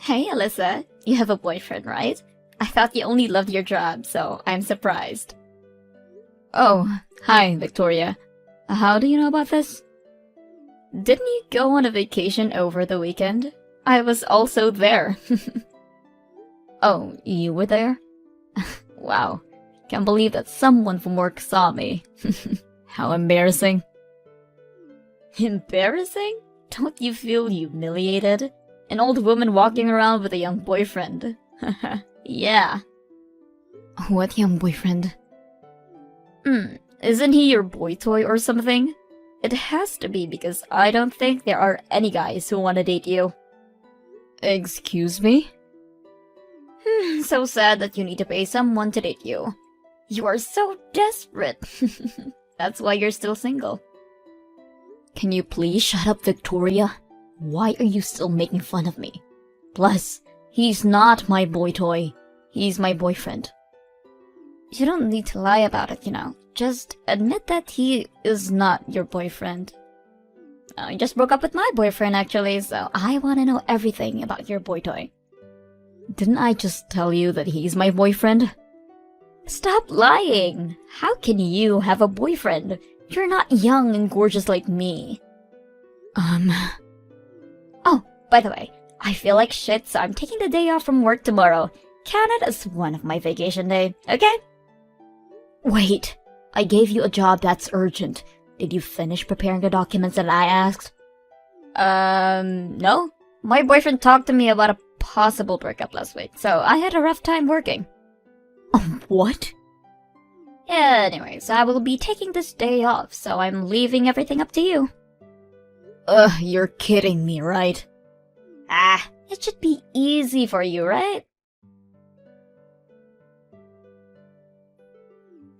Hey, Alyssa, you have a boyfriend, right? I thought you only loved your job, so I'm surprised. Oh, hi, Victoria. How do you know about this? Didn't you go on a vacation over the weekend? I was also there. Oh, you were there? Wow, can't believe that someone from work saw me. How embarrassing. Embarrassing? Don't you feel humiliated? An old woman walking around with a young boyfriend. Yeah. What young boyfriend? Isn't he your boy toy or something? It has to be because I don't think there are any guys who want to date you. Excuse me? So sad that you need to pay someone to date you. You are so desperate. That's why you're still single. Can you please shut up, Victoria? Why are you still making fun of me? Plus, he's not my boy toy. He's my boyfriend. You don't need to lie about it, Just admit that he is not your boyfriend. I just broke up with my boyfriend, actually, so I want to know everything about your boy toy. Didn't I just tell you that he's my boyfriend? Stop lying! How can you have a boyfriend? You're not young and gorgeous like me. Oh, by the way, I feel like shit, so I'm taking the day off from work tomorrow. Count it as one of my vacation day, okay? Wait, I gave you a job that's urgent. Did you finish preparing the documents that I asked? No. My boyfriend talked to me about a possible breakup last week, so I had a rough time working. What? Anyways, I will be taking this day off, so I'm leaving everything up to you. You're kidding me, right? It should be easy for you, right?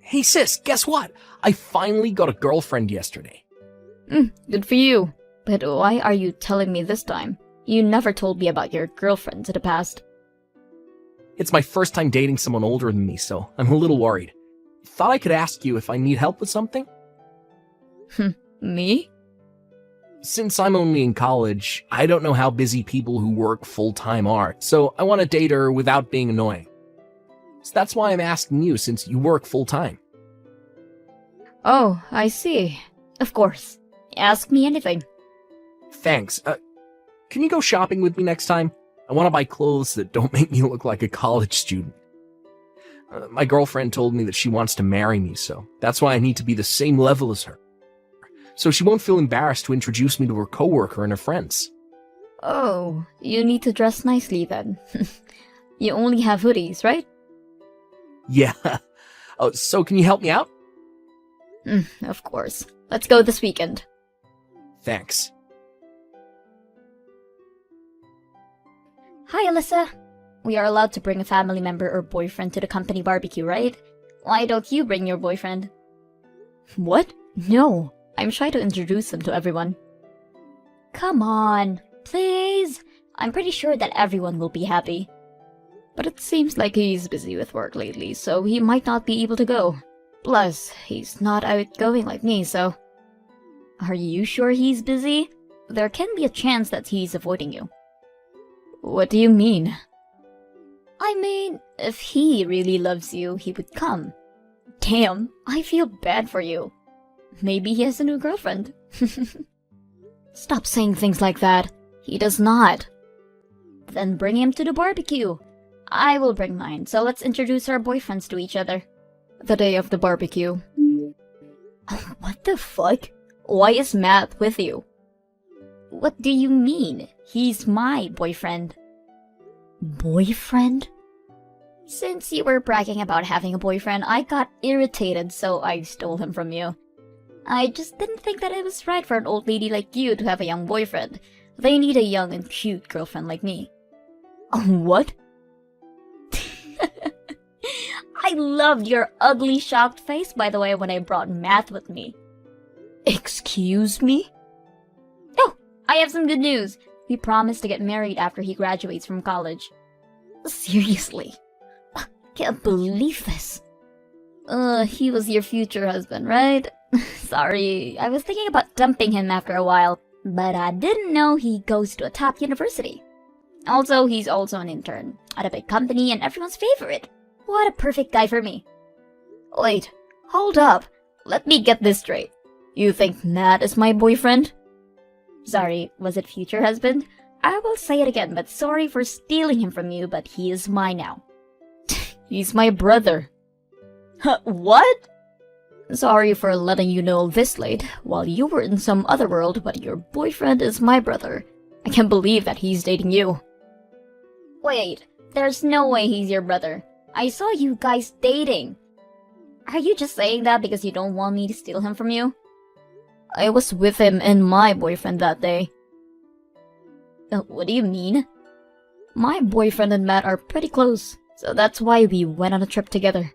Hey sis, guess what? I finally got a girlfriend yesterday. Good for you. But why are you telling me this time? You never told me about your girlfriends in the past. It's my first time dating someone older than me, so I'm a little worried. Thought I could ask you if I need help with something? Me? Since I'm only in college, I don't know how busy people who work full-time are, so I want to date her without being annoying. So that's why I'm asking you, since you work full-time. Oh, I see. Of course. Ask me anything. Thanks. Can you go shopping with me next time? I want to buy clothes that don't make me look like a college student. My girlfriend told me that she wants to marry me, so that's why I need to be the same level as her. So she won't feel embarrassed to introduce me to her coworker and her friends. Oh, you need to dress nicely then. You only have hoodies, right? Yeah. Oh, so can you help me out? Of course. Let's go this weekend. Thanks. Hi, Alyssa. We are allowed to bring a family member or boyfriend to the company barbecue, right? Why don't you bring your boyfriend? What? No. I'm shy to introduce him to everyone. Come on, please. I'm pretty sure that everyone will be happy. But it seems like he's busy with work lately, so he might not be able to go. Plus, he's not outgoing like me, so... Are you sure he's busy? There can be a chance that he's avoiding you. What do you mean? I mean, if he really loves you, he would come. Damn, I feel bad for you. Maybe he has a new girlfriend. Stop saying things like that. He does not. Then bring him to the barbecue. I will bring mine, so let's introduce our boyfriends to each other. The day of the barbecue. What the fuck? Why is Matt with you? What do you mean? He's my boyfriend. Boyfriend? Since you were bragging about having a boyfriend, I got irritated, so I stole him from you. I just didn't think that it was right for an old lady like you to have a young boyfriend. They need a young and cute girlfriend like me. What? I loved your ugly, shocked face, by the way, when I brought Matt with me. Excuse me? Oh, I have some good news. We promised to get married after he graduates from college. Seriously? Can't believe this. He was your future husband, right? Sorry, I was thinking about dumping him after a while, but I didn't know he goes to a top university. Also, he's also an intern at a big company and everyone's favorite. What a perfect guy for me. Wait, hold up. Let me get this straight. You think Matt is my boyfriend? Sorry, was it future husband? I will say it again, but sorry for stealing him from you, but he is mine now. He's my brother. What? Sorry for letting you know this late, while you were in some other world, but your boyfriend is my brother. I can't believe that he's dating you. Wait, there's no way he's your brother. I saw you guys dating. Are you just saying that because you don't want me to steal him from you? I was with him and my boyfriend that day. What do you mean? My boyfriend and Matt are pretty close, so that's why we went on a trip together.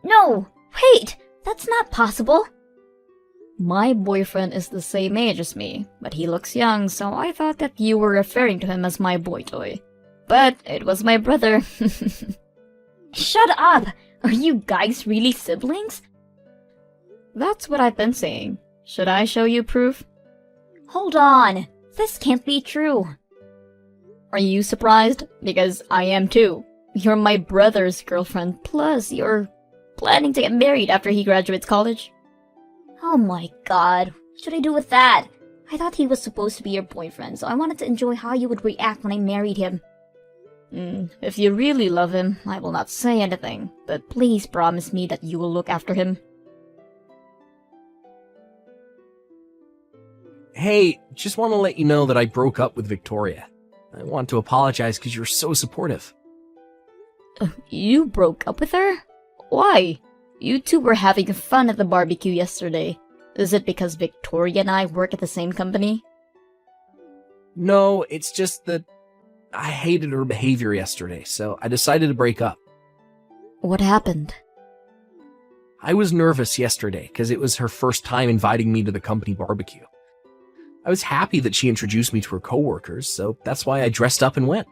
No! Wait! That's not possible! My boyfriend is the same age as me, but he looks young, so I thought that you were referring to him as my boy toy. But it was my brother. Shut up! Are you guys really siblings? That's what I've been saying. Should I show you proof? Hold on! This can't be true. Are you surprised? Because I am too. You're my brother's girlfriend, plus you're planning to get married after he graduates college. Oh my god, what should I do with that? I thought he was supposed to be your boyfriend, so I wanted to enjoy how you would react when I married him. If you really love him, I will not say anything, but please promise me that you will look after him. Hey, just want to let you know that I broke up with Victoria. I want to apologize because you're so supportive. You broke up with her? Why? You two were having fun at the barbecue yesterday. Is it because Victoria and I work at the same company? No, it's just that I hated her behavior yesterday, so I decided to break up. What happened? I was nervous yesterday because it was her first time inviting me to the company barbecue. I was happy that she introduced me to her coworkers, so that's why I dressed up and went.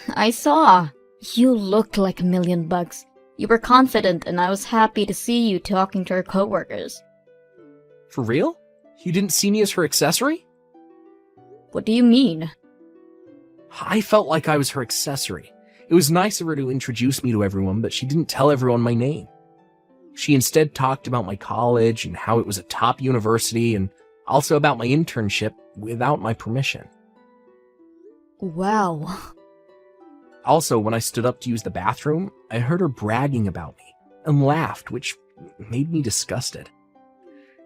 I saw. You looked like $1,000,000. You were confident, and I was happy to see you talking to her coworkers. For real? You didn't see me as her accessory? What do you mean? I felt like I was her accessory. It was nice of her to introduce me to everyone, but she didn't tell everyone my name. She instead talked about my college and how it was a top university and also about my internship without my permission. Wow. Also, when I stood up to use the bathroom, I heard her bragging about me and laughed, which made me disgusted.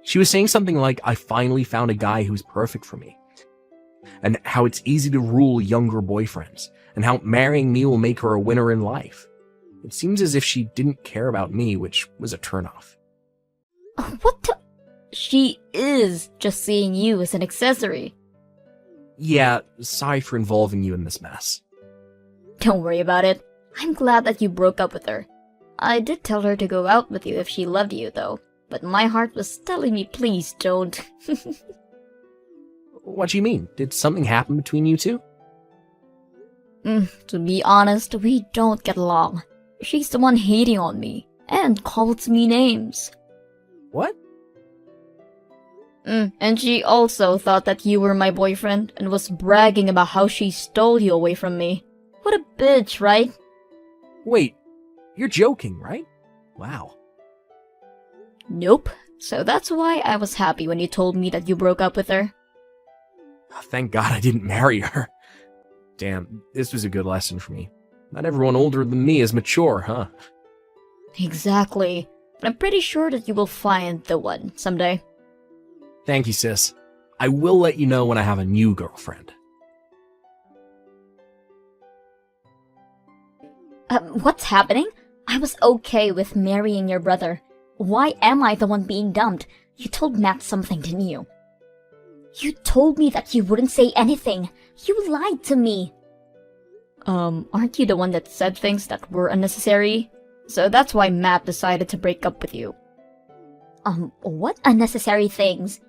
She was saying something like, I finally found a guy who's perfect for me, and how it's easy to rule younger boyfriends, and how marrying me will make her a winner in life. It seems as if she didn't care about me, which was a turnoff. What the? She is just seeing you as an accessory. Yeah, sorry for involving you in this mess. Don't worry about it. I'm glad that you broke up with her. I did tell her to go out with you if she loved you, though, but my heart was telling me please don't. What do you mean? Did something happen between you two? To be honest, we don't get along. She's the one hating on me, and calls me names. What? And she also thought that you were my boyfriend, and was bragging about how she stole you away from me. What a bitch, right? Wait, you're joking, right? Wow. Nope. So that's why I was happy when you told me that you broke up with her. Thank God I didn't marry her. Damn, this was a good lesson for me. Not everyone older than me is mature, huh? Exactly. But I'm pretty sure that you will find the one someday. Thank you, sis. I will let you know when I have a new girlfriend. What's happening? I was okay with marrying your brother. Why am I the one being dumped? You told Matt something, didn't you? You told me that you wouldn't say anything. You lied to me. Aren't you the one that said things that were unnecessary? So that's why Matt decided to break up with you. What unnecessary things?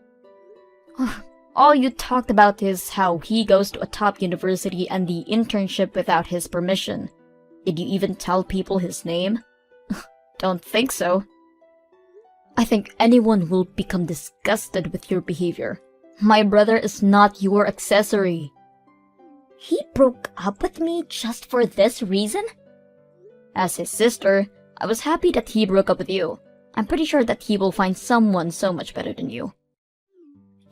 All you talked about is how he goes to a top university and the internship without his permission. Did you even tell people his name? Don't think so. I think anyone will become disgusted with your behavior. My brother is not your accessory. He broke up with me just for this reason? As his sister, I was happy that he broke up with you. I'm pretty sure that he will find someone so much better than you.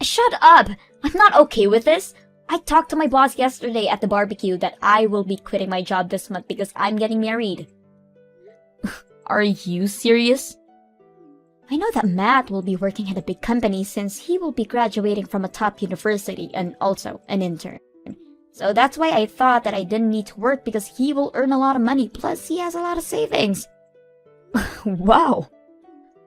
Shut up! I'm not okay with this. I talked to my boss yesterday at the barbecue that I will be quitting my job this month because I'm getting married. Are you serious? I know that Matt will be working at a big company since he will be graduating from a top university and also an intern. So that's why I thought that I didn't need to work because he will earn a lot of money, plus he has a lot of savings. Wow.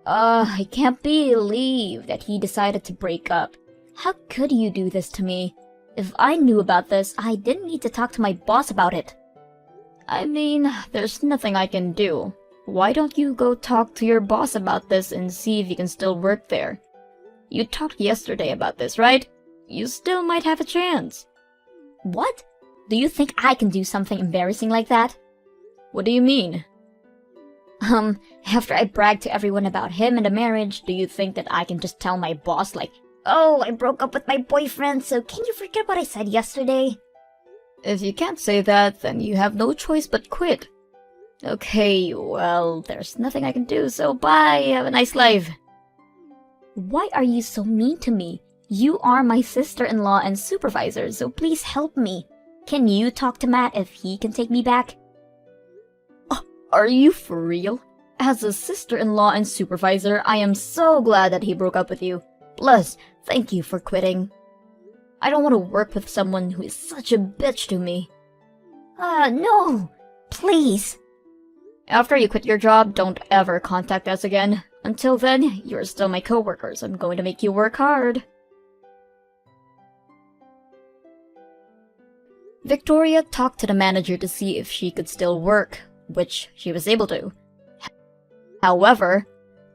I can't believe that he decided to break up. How could you do this to me? If I knew about this, I didn't need to talk to my boss about it. I mean, there's nothing I can do. Why don't you go talk to your boss about this and see if you can still work there? You talked yesterday about this, right? You still might have a chance. What? Do you think I can do something embarrassing like that? What do you mean? After I bragged to everyone about him and the marriage, do you think that I can just tell my boss like, "Oh, I broke up with my boyfriend, so can you forget what I said yesterday?" If you can't say that, then you have no choice but quit. Okay, well, there's nothing I can do, so bye, have a nice life. Why are you so mean to me? You are my sister-in-law and supervisor, so please help me. Can you talk to Matt if he can take me back? Are you for real? As a sister-in-law and supervisor, I am so glad that he broke up with you. Plus, thank you for quitting. I don't want to work with someone who is such a bitch to me. No! Please! After you quit your job, don't ever contact us again. Until then, you're still my coworkers. I'm going to make you work hard. Victoria talked to the manager to see if she could still work, which she was able to. However,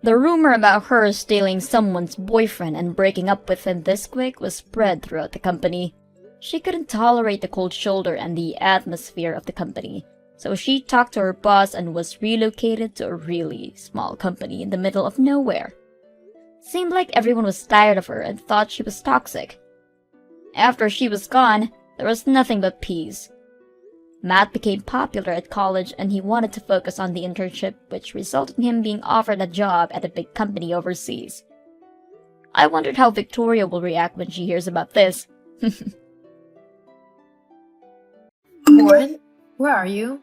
the rumor about her stealing someone's boyfriend and breaking up with him this quick was spread throughout the company. She couldn't tolerate the cold shoulder and the atmosphere of the company, so she talked to her boss and was relocated to a really small company in the middle of nowhere. Seemed like everyone was tired of her and thought she was toxic. After she was gone, there was nothing but peace. Matt became popular at college and he wanted to focus on the internship, which resulted in him being offered a job at a big company overseas. I wondered how Victoria will react when she hears about this. Warren, where are you?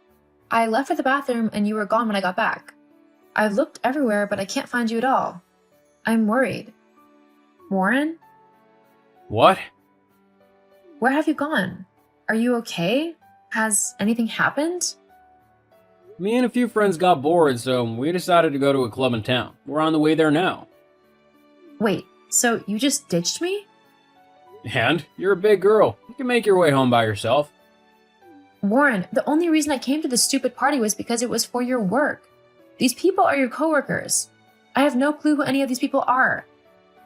I left for the bathroom and you were gone when I got back. I've looked everywhere, but I can't find you at all. I'm worried. Warren? What? Where have you gone? Are you okay? Has anything happened? Me and a few friends got bored, so we decided to go to a club in town. We're on the way there now. Wait, so you just ditched me? And you're a big girl. You can make your way home by yourself. Warren, the only reason I came to this stupid party was because it was for your work. These people are your coworkers. I have no clue who any of these people are.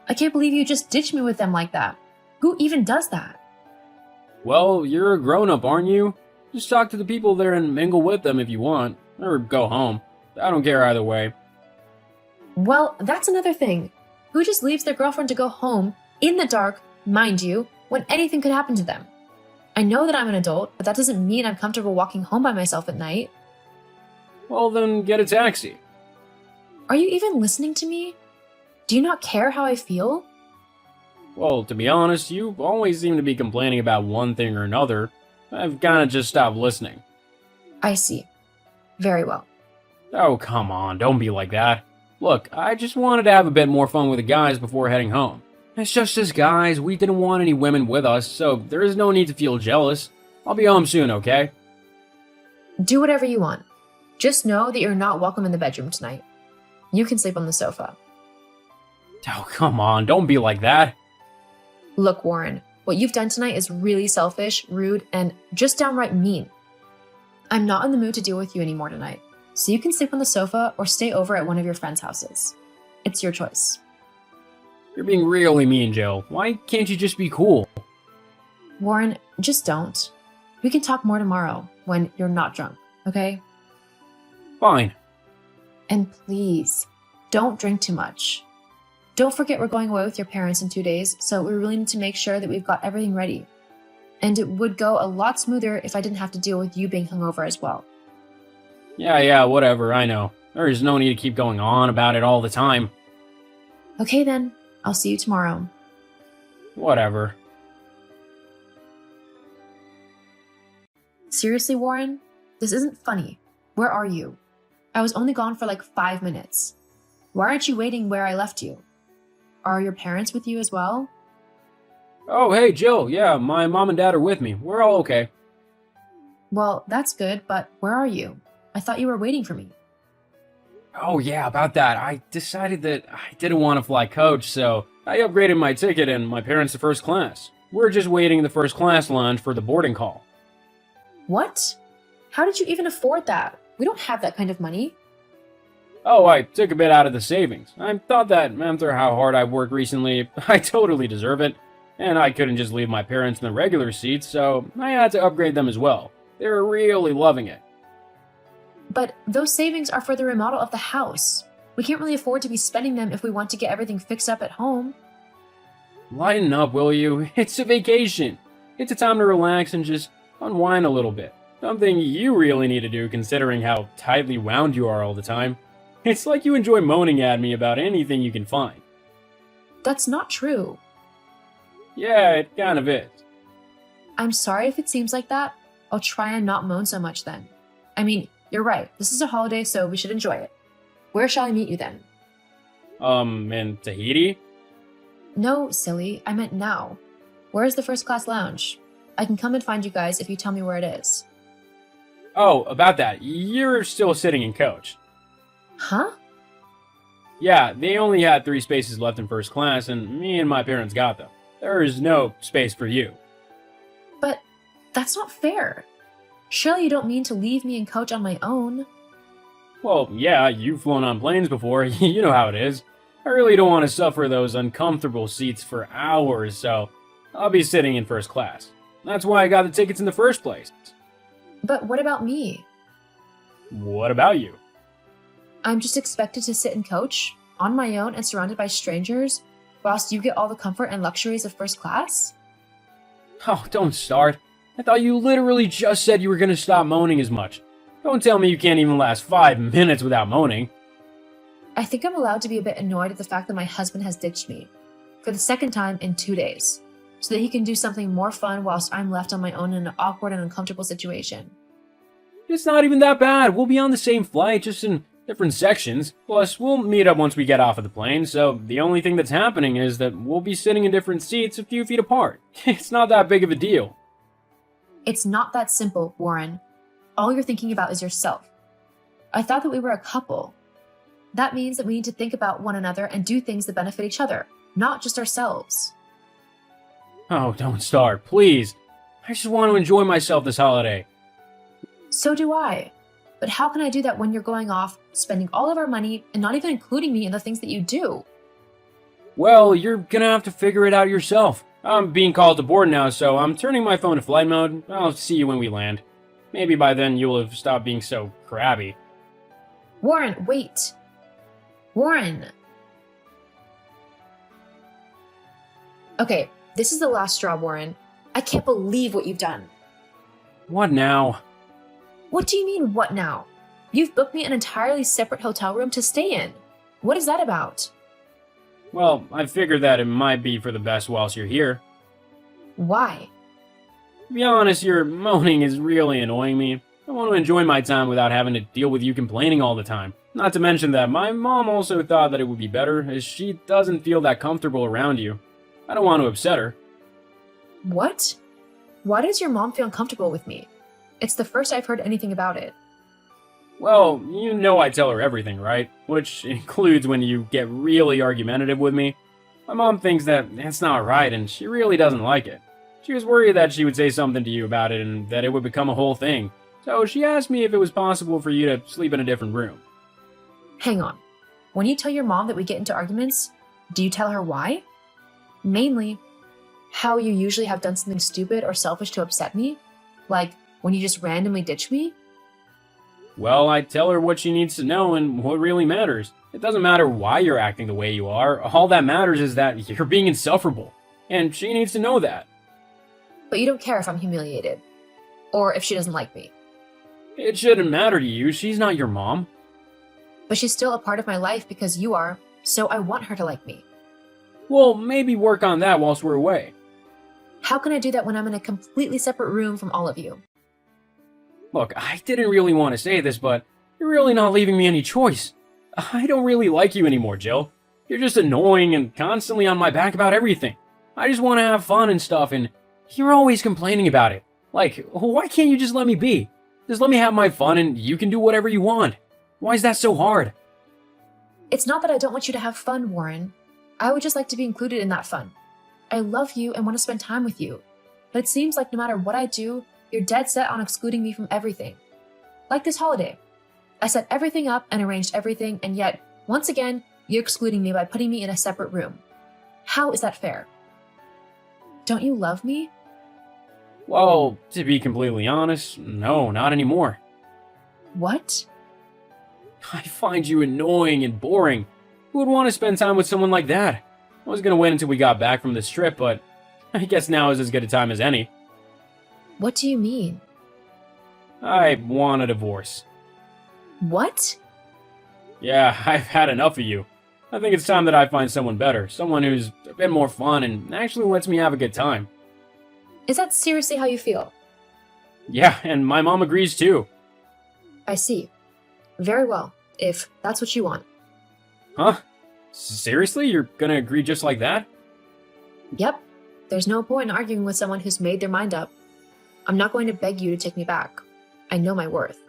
I can't believe you just ditched me with them like that. Who even does that? Well, you're a grown-up, aren't you? Just talk to the people there and mingle with them if you want. Or go home. I don't care either way. Well, that's another thing. Who just leaves their girlfriend to go home, in the dark, mind you, when anything could happen to them? I know that I'm an adult, but that doesn't mean I'm comfortable walking home by myself at night. Well, then get a taxi. Are you even listening to me? Do you not care how I feel? Well, to be honest, you always seem to be complaining about one thing or another. I've kinda just stopped listening. I see. Very well. Oh, come on, don't be like that. Look, I just wanted to have a bit more fun with the guys before heading home. It's just as guys, we didn't want any women with us, so there is no need to feel jealous. I'll be home soon, okay? Do whatever you want. Just know that you're not welcome in the bedroom tonight. You can sleep on the sofa. Oh, come on, don't be like that. Look, Warren, what you've done tonight is really selfish, rude, and just downright mean. I'm not in the mood to deal with you anymore tonight, so you can sleep on the sofa or stay over at one of your friends' houses. It's your choice. You're being really mean, Jill. Why can't you just be cool? Warren, just don't. We can talk more tomorrow when you're not drunk, okay? Fine. And please, don't drink too much. Don't forget we're going away with your parents in 2 days, so we really need to make sure that we've got everything ready. And it would go a lot smoother if I didn't have to deal with you being hungover as well. Yeah, whatever, I know. There's no need to keep going on about it all the time. Okay then, I'll see you tomorrow. Whatever. Seriously, Warren? This isn't funny. Where are you? I was only gone for like 5 minutes. Why aren't you waiting where I left you? Are your parents with you as well? Oh, hey, Jill. Yeah, my mom and dad are with me. We're all okay. Well, that's good, but where are you? I thought you were waiting for me. Oh, yeah, about that. I decided that I didn't want to fly coach, so I upgraded my ticket and my parents to first class. We're just waiting in the first class lounge for the boarding call. What? How did you even afford that? We don't have that kind of money. Oh, I took a bit out of the savings. I thought that after how hard I've worked recently, I totally deserve it. And I couldn't just leave my parents in the regular seats, so I had to upgrade them as well. They're really loving it. But those savings are for the remodel of the house. We can't really afford to be spending them if we want to get everything fixed up at home. Lighten up, will you? It's a vacation. It's a time to relax and just unwind a little bit. Something you really need to do considering how tightly wound you are all the time. It's like you enjoy moaning at me about anything you can find. That's not true. Yeah, it kind of is. I'm sorry if it seems like that. I'll try and not moan so much then. I mean, you're right. This is a holiday, so we should enjoy it. Where shall I meet you then? In Tahiti? No, silly. I meant now. Where is the first class lounge? I can come and find you guys if you tell me where it is. Oh, about that. You're still sitting in coach. Huh? Yeah, they only had 3 spaces left in first class, and me and my parents got them. There is no space for you. But that's not fair. Surely you don't mean to leave me in coach on my own? Well, yeah, you've flown on planes before. You know how it is. I really don't want to suffer those uncomfortable seats for hours, so I'll be sitting in first class. That's why I got the tickets in the first place. But what about me? What about you? I'm just expected to sit in coach, on my own and surrounded by strangers, whilst you get all the comfort and luxuries of first class? Oh, don't start. I thought you literally just said you were going to stop moaning as much. Don't tell me you can't even last 5 minutes without moaning. I think I'm allowed to be a bit annoyed at the fact that my husband has ditched me, for the second time in 2 days, so that he can do something more fun whilst I'm left on my own in an awkward and uncomfortable situation. It's not even that bad. We'll be on the same flight, just in different sections. Plus, we'll meet up once we get off of the plane, so the only thing that's happening is that we'll be sitting in different seats a few feet apart. It's not that big of a deal. It's not that simple, Warren. All you're thinking about is yourself. I thought that we were a couple. That means that we need to think about one another and do things that benefit each other, not just ourselves. Oh, don't start, please. I just want to enjoy myself this holiday. So do I. But how can I do that when you're going off, spending all of our money, and not even including me in the things that you do? Well, you're gonna have to figure it out yourself. I'm being called to board now, so I'm turning my phone to flight mode. I'll see you when we land. Maybe by then you'll have stopped being so crabby. Warren, wait. Warren. Okay, this is the last straw, Warren. I can't believe what you've done. What now? What do you mean, what now? You've booked me an entirely separate hotel room to stay in. What is that about? Well, I figured that it might be for the best whilst you're here. Why? To be honest, your moaning is really annoying me. I want to enjoy my time without having to deal with you complaining all the time. Not to mention that my mom also thought that it would be better, as she doesn't feel that comfortable around you. I don't want to upset her. What? Why does your mom feel uncomfortable with me? It's the first I've heard anything about it. Well, you know I tell her everything, right? Which includes when you get really argumentative with me. My mom thinks that that's not right, and she really doesn't like it. She was worried that she would say something to you about it and that it would become a whole thing. So she asked me if it was possible for you to sleep in a different room. Hang on. When you tell your mom that we get into arguments, do you tell her why? Mainly, how you usually have done something stupid or selfish to upset me? Like, when you just randomly ditch me? Well, I tell her what she needs to know and what really matters. It doesn't matter why you're acting the way you are. All that matters is that you're being insufferable. And she needs to know that. but you don't care if I'm humiliated. Or if she doesn't like me. It shouldn't matter to you. She's not your mom. But she's still a part of my life because you are, so I want her to like me. Well, maybe work on that whilst we're away. How can I do that when I'm in a completely separate room from all of you? Look, I didn't really want to say this, but you're really not leaving me any choice. I don't really like you anymore, Jill. You're just annoying and constantly on my back about everything. I just want to have fun and stuff, and you're always complaining about it. Like, why can't you just let me be? Just let me have my fun and you can do whatever you want. Why is that so hard? It's not that I don't want you to have fun, Warren. I would just like to be included in that fun. I love you and want to spend time with you. But it seems like no matter what I do, you're dead set on excluding me from everything. Like this holiday. I set everything up and arranged everything, and yet, once again, you're excluding me by putting me in a separate room. How is that fair? Don't you love me? Well, to be completely honest, no, not anymore. What? I find you annoying and boring. Who would want to spend time with someone like that? I was gonna wait until we got back from this trip, but I guess now is as good a time as any. What do you mean? I want a divorce. What? Yeah, I've had enough of you. I think it's time that I find someone better, someone who's a bit more fun and actually lets me have a good time. Is that seriously how you feel? Yeah, and my mom agrees too. I see. Very well, if that's what you want. Huh? Seriously? You're gonna agree just like that? Yep. There's no point in arguing with someone who's made their mind up. I'm not going to beg you to take me back. I know my worth.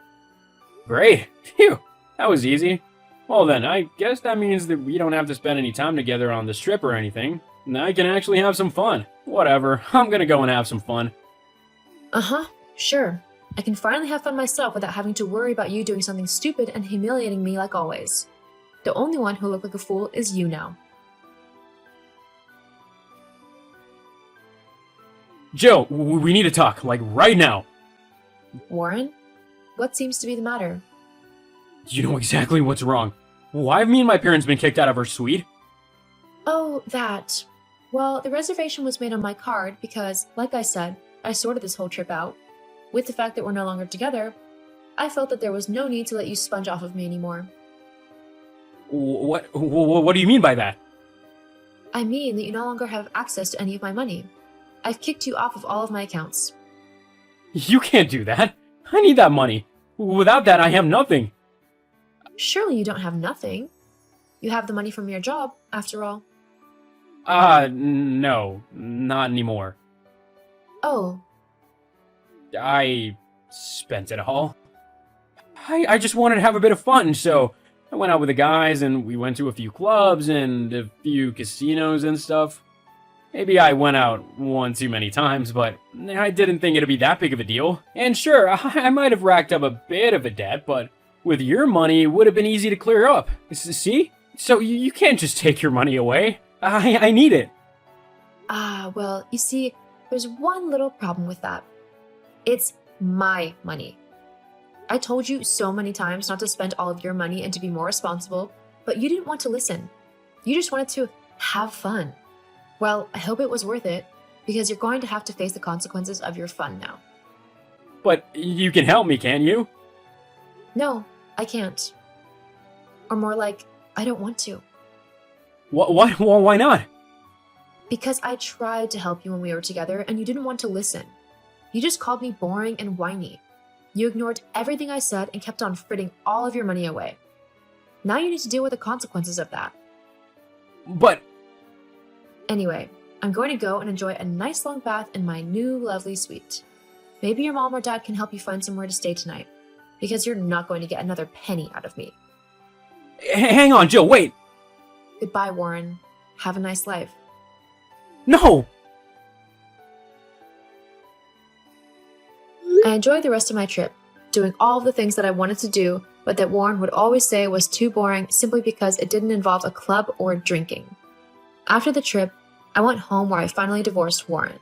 Great. Phew. That was easy. Well then, I guess that means that we don't have to spend any time together on this trip or anything. And I can actually have some fun. Whatever. I'm gonna go and have some fun. Uh-huh. Sure. I can finally have fun myself without having to worry about you doing something stupid and humiliating me like always. The only one who looked like a fool is you now. Jill, we need to talk, like right now. Warren? What seems to be the matter? You know exactly what's wrong. Why have me and my parents been kicked out of our suite? Oh, that. Well, the reservation was made on my card because, like I said, I sorted this whole trip out. With the fact that we're no longer together, I felt that there was no need to let you sponge off of me anymore. What do you mean by that? I mean that you no longer have access to any of my money. I've kicked you off of all of my accounts. You can't do that. I need that money. Without that, I have nothing. Surely you don't have nothing. You have the money from your job, after all. No, not anymore. Oh, I spent it all. I just wanted to have a bit of fun, so I went out with the guys and we went to a few clubs and a few casinos and stuff. Maybe I went out one too many times, but I didn't think it'd be that big of a deal. And sure, I might have racked up a bit of a debt, but with your money, it would have been easy to clear up. See? So you can't just take your money away. I need it. Well, you see, there's one little problem with that. It's my money. I told you so many times not to spend all of your money and to be more responsible, but you didn't want to listen. You just wanted to have fun. Well, I hope it was worth it, because you're going to have to face the consequences of your fun now. But you can help me, can't you? No, I can't. Or more like, I don't want to. What? Why not? Because I tried to help you when we were together and you didn't want to listen. You just called me boring and whiny. You ignored everything I said and kept on fritting all of your money away. Now you need to deal with the consequences of that. But... Anyway, I'm going to go and enjoy a nice long bath in my new lovely suite. Maybe your mom or dad can help you find somewhere to stay tonight, because you're not going to get another penny out of me. Hang on, Jill, wait! Goodbye, Warren. Have a nice life. No! I enjoyed the rest of my trip, doing all of the things that I wanted to do, but that Warren would always say was too boring simply because it didn't involve a club or drinking. After the trip, I went home where I finally divorced Warren.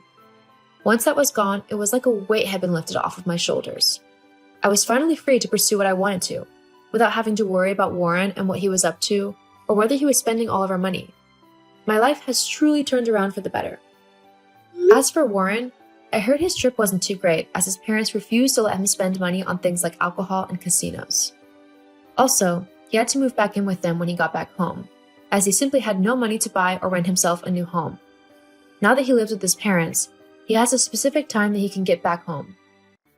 Once that was gone, it was like a weight had been lifted off of my shoulders. I was finally free to pursue what I wanted to, without having to worry about Warren and what he was up to, or whether he was spending all of our money. My life has truly turned around for the better. As for Warren, I heard his trip wasn't too great as his parents refused to let him spend money on things like alcohol and casinos. Also, he had to move back in with them when he got back home, as he simply had no money to buy or rent himself a new home. Now that he lives with his parents, he has a specific time that he can get back home.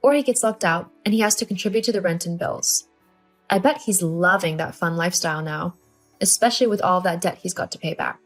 Or he gets locked out and he has to contribute to the rent and bills. I bet he's loving that fun lifestyle now, especially with all of that debt he's got to pay back.